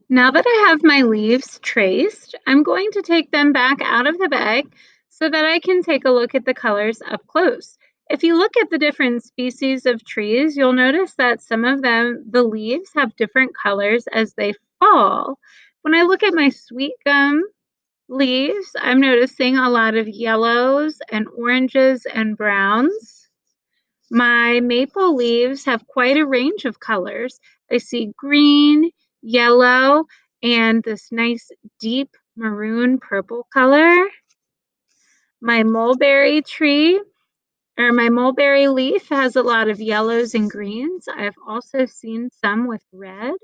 Now that I have my leaves traced, I'm going to take them back out of the bag so that I can take a look at the colors up close. If you look at the different species of trees, you'll notice that some of them, the leaves have different colors as they fall. When I look at my sweet gum leaves, I'm noticing a lot of yellows and oranges and browns. My maple leaves have quite a range of colors. I see green, yellow, and this nice deep maroon purple color. My mulberry tree or my mulberry leaf has a lot of yellows and greens. I've also seen some with red.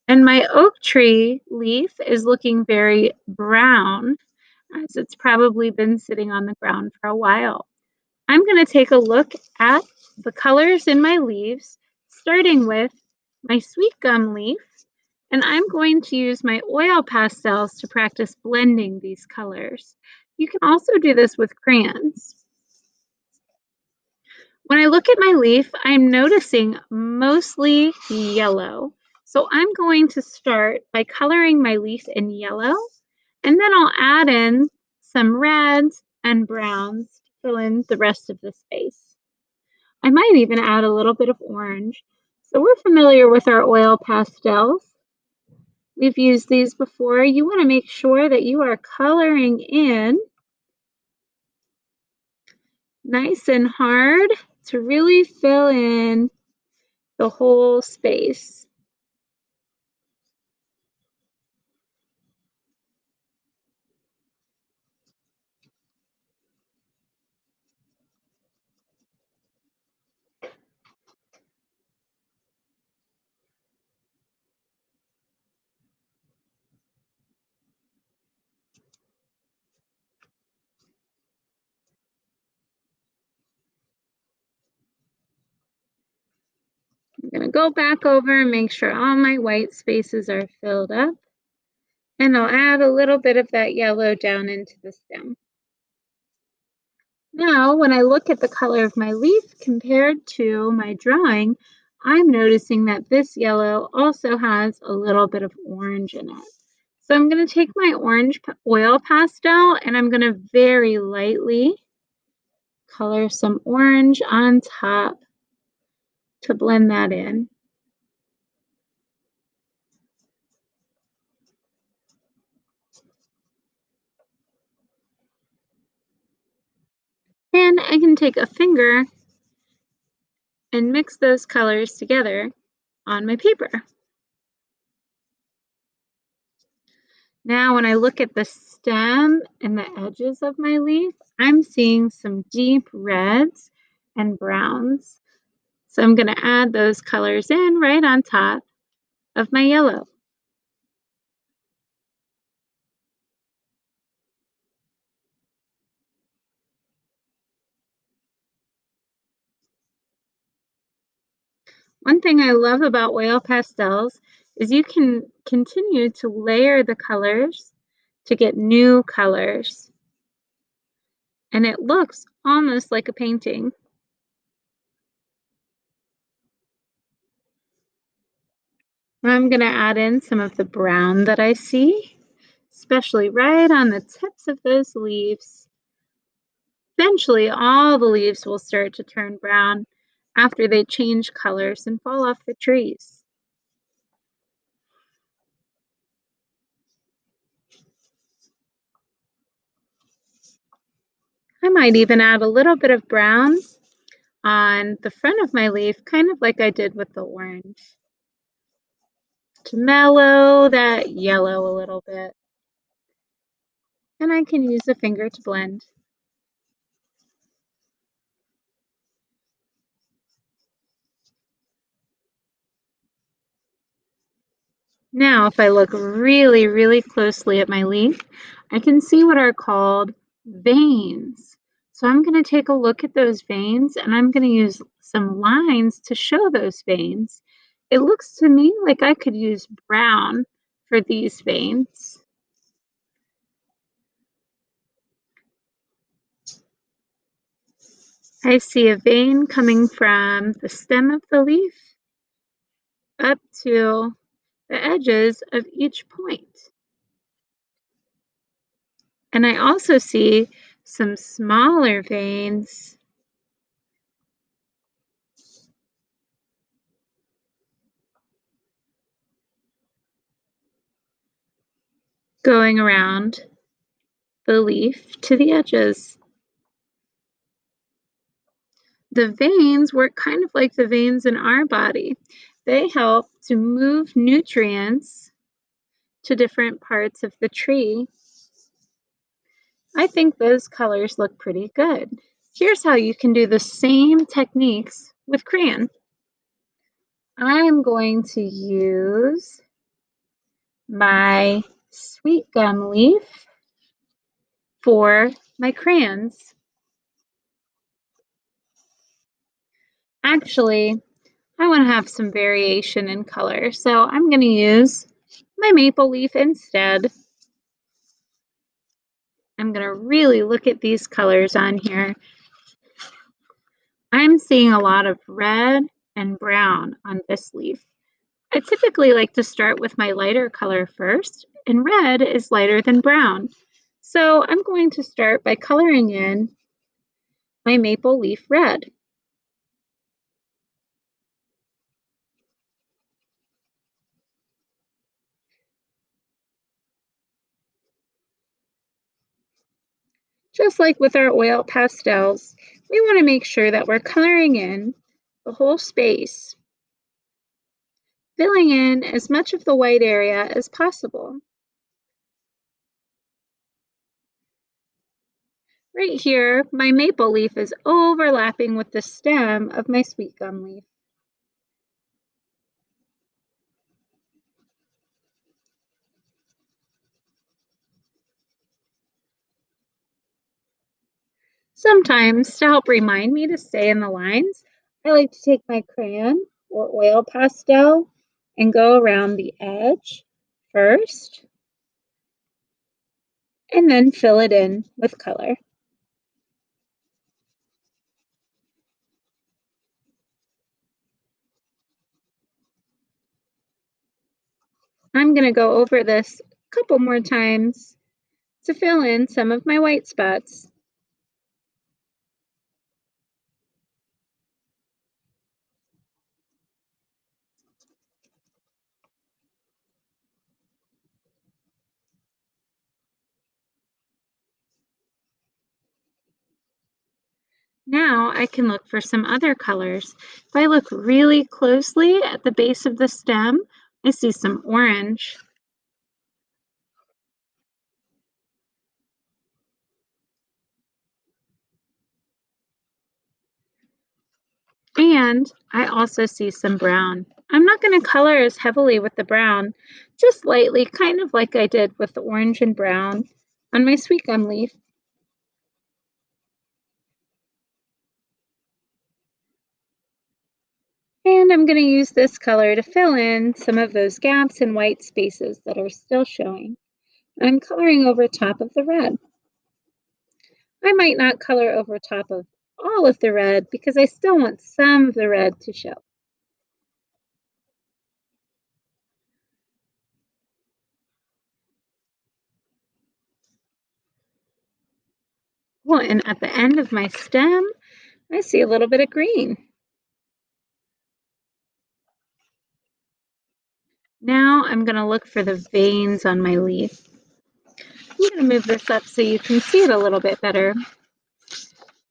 And my oak tree leaf is looking very brown as it's probably been sitting on the ground for a while. I'm going to take a look at the colors in my leaves, starting with my sweet gum leaf, and I'm going to use my oil pastels to practice blending these colors. You can also do this with crayons. When I look at my leaf, I'm noticing mostly yellow. So I'm going to start by coloring my leaf in yellow, and then I'll add in some reds and browns to fill in the rest of the space. I might even add a little bit of orange. So we're familiar with our oil pastels. We've used these before. You want to make sure that you are coloring in nice and hard to really fill in the whole space. I'm going to go back over and make sure all my white spaces are filled up. And I'll add a little bit of that yellow down into the stem. Now, when I look at the color of my leaf compared to my drawing, I'm noticing that this yellow also has a little bit of orange in it. So I'm going to take my orange oil pastel and I'm going to very lightly color some orange on top to blend that in. And I can take a finger and mix those colors together on my paper. Now, when I look at the stem and the edges of my leaf, I'm seeing some deep reds and browns. So I'm going to add those colors in right on top of my yellow. One thing I love about oil pastels is you can continue to layer the colors to get new colors. And it looks almost like a painting. I'm going to add in some of the brown that I see, especially right on the tips of those leaves. Eventually, all the leaves will start to turn brown after they change colors and fall off the trees. I might even add a little bit of brown on the front of my leaf, kind of like I did with the orange, to mellow that yellow a little bit. And I can use a finger to blend. Now, if I look really, really closely at my leaf, I can see what are called veins. So I'm going to take a look at those veins and I'm going to use some lines to show those veins. It looks to me like I could use brown for these veins. I see a vein coming from the stem of the leaf up to the edges of each point. And I also see some smaller veins going around the leaf to the edges. The veins work kind of like the veins in our body. They help to move nutrients to different parts of the tree. I think those colors look pretty good. Here's how you can do the same techniques with crayon. I'm going to use my sweet gum leaf for my crayons. Actually, I want to have some variation in color, so I'm going to use my maple leaf instead. I'm going to really look at these colors on here. I'm seeing a lot of red and brown on this leaf. I typically like to start with my lighter color first, and red is lighter than brown. So I'm going to start by coloring in my maple leaf red. Just like with our oil pastels, we want to make sure that we're coloring in the whole space, filling in as much of the white area as possible. Right here, my maple leaf is overlapping with the stem of my sweet gum leaf. Sometimes, to help remind me to stay in the lines, I like to take my crayon or oil pastel and go around the edge first, and then fill it in with color. I'm going to go over this a couple more times to fill in some of my white spots. Now I can look for some other colors. If I look really closely at the base of the stem, I see some orange. And I also see some brown. I'm not going to color as heavily with the brown, just lightly, kind of like I did with the orange and brown on my sweet gum leaf. And I'm going to use this color to fill in some of those gaps and white spaces that are still showing. I'm coloring over top of the red. I might not color over top of all of the red because I still want some of the red to show. Well, and at the end of my stem, I see a little bit of green. Now I'm going to look for the veins on my leaf. I'm going to move this up so you can see it a little bit better.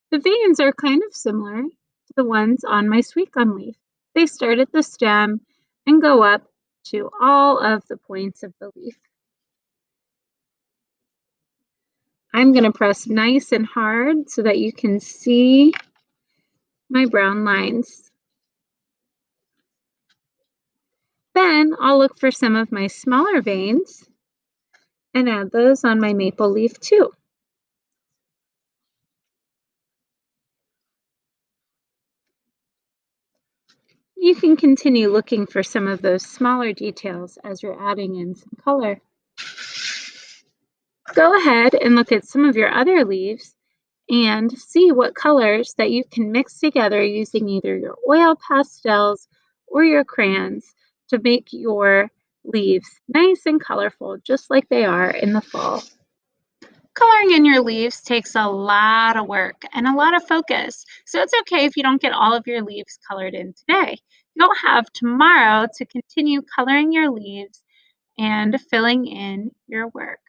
The veins are kind of similar to the ones on my sweet gum leaf. They start at the stem and go up to all of the points of the leaf. I'm going to press nice and hard so that you can see my brown lines. Then I'll look for some of my smaller veins and add those on my maple leaf too. You can continue looking for some of those smaller details as you're adding in some color. Go ahead and look at some of your other leaves and see what colors that you can mix together using either your oil pastels or your crayons to make your leaves nice and colorful, just like they are in the fall. Coloring in your leaves takes a lot of work and a lot of focus, so it's okay if you don't get all of your leaves colored in today. You'll have tomorrow to continue coloring your leaves and filling in your work.